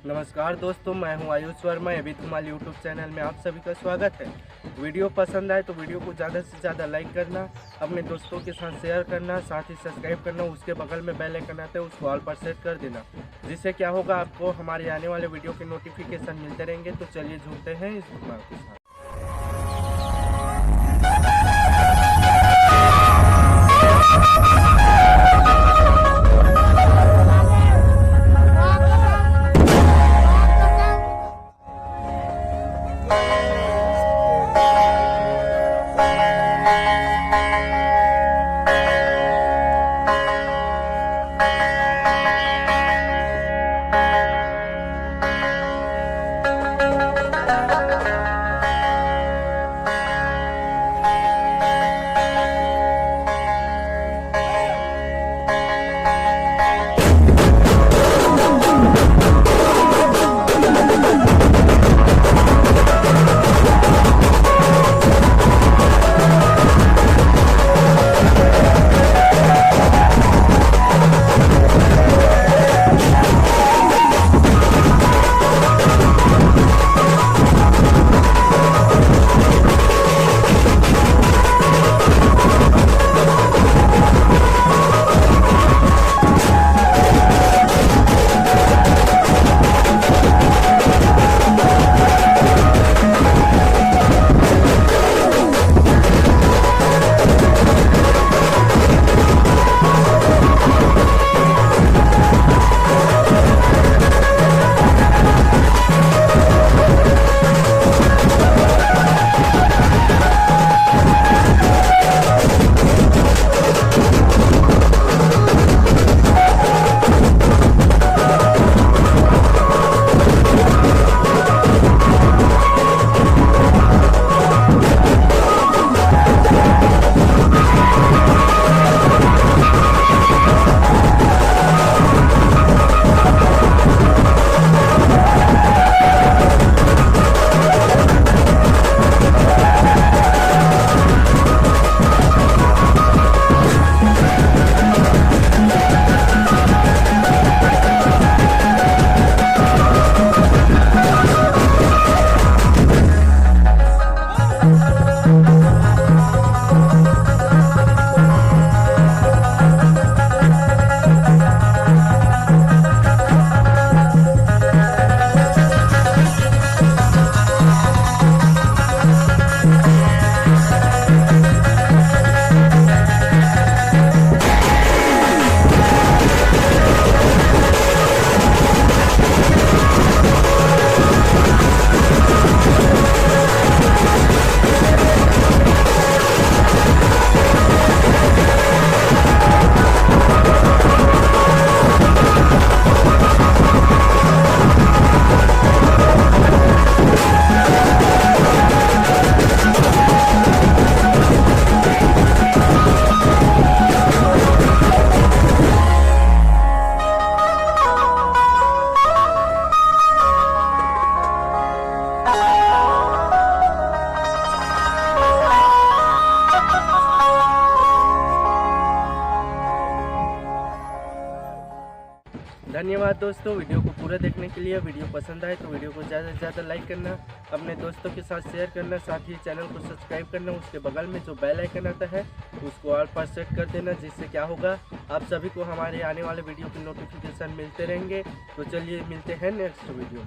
नमस्कार दोस्तों, मैं हूं आयुष वर्मा। अभी तुम्हारे यूट्यूब चैनल में आप सभी का स्वागत है। वीडियो पसंद आए तो वीडियो को ज़्यादा से ज़्यादा लाइक करना, अपने दोस्तों के साथ शेयर करना, साथ ही सब्सक्राइब करना। उसके बगल में बेल आइकन आता है, उसको ऑल पर सेट कर देना, जिससे क्या होगा, आपको हमारे आने वाले वीडियो के नोटिफिकेशन मिलते रहेंगे। तो चलिए जुड़ते हैं इस दुकान के साथ। धन्यवाद दोस्तों, वीडियो को पूरा देखने के लिए। वीडियो पसंद आए तो वीडियो को ज़्यादा से ज़्यादा लाइक करना, अपने दोस्तों के साथ शेयर करना, साथ ही चैनल को सब्सक्राइब करना। उसके बगल में जो बेल आइकन आता है उसको ऑल पर सेट कर देना, जिससे क्या होगा, आप सभी को हमारे आने वाले वीडियो के नोटिफिकेशन मिलते रहेंगे। तो चलिए मिलते हैं नेक्स्ट वीडियो।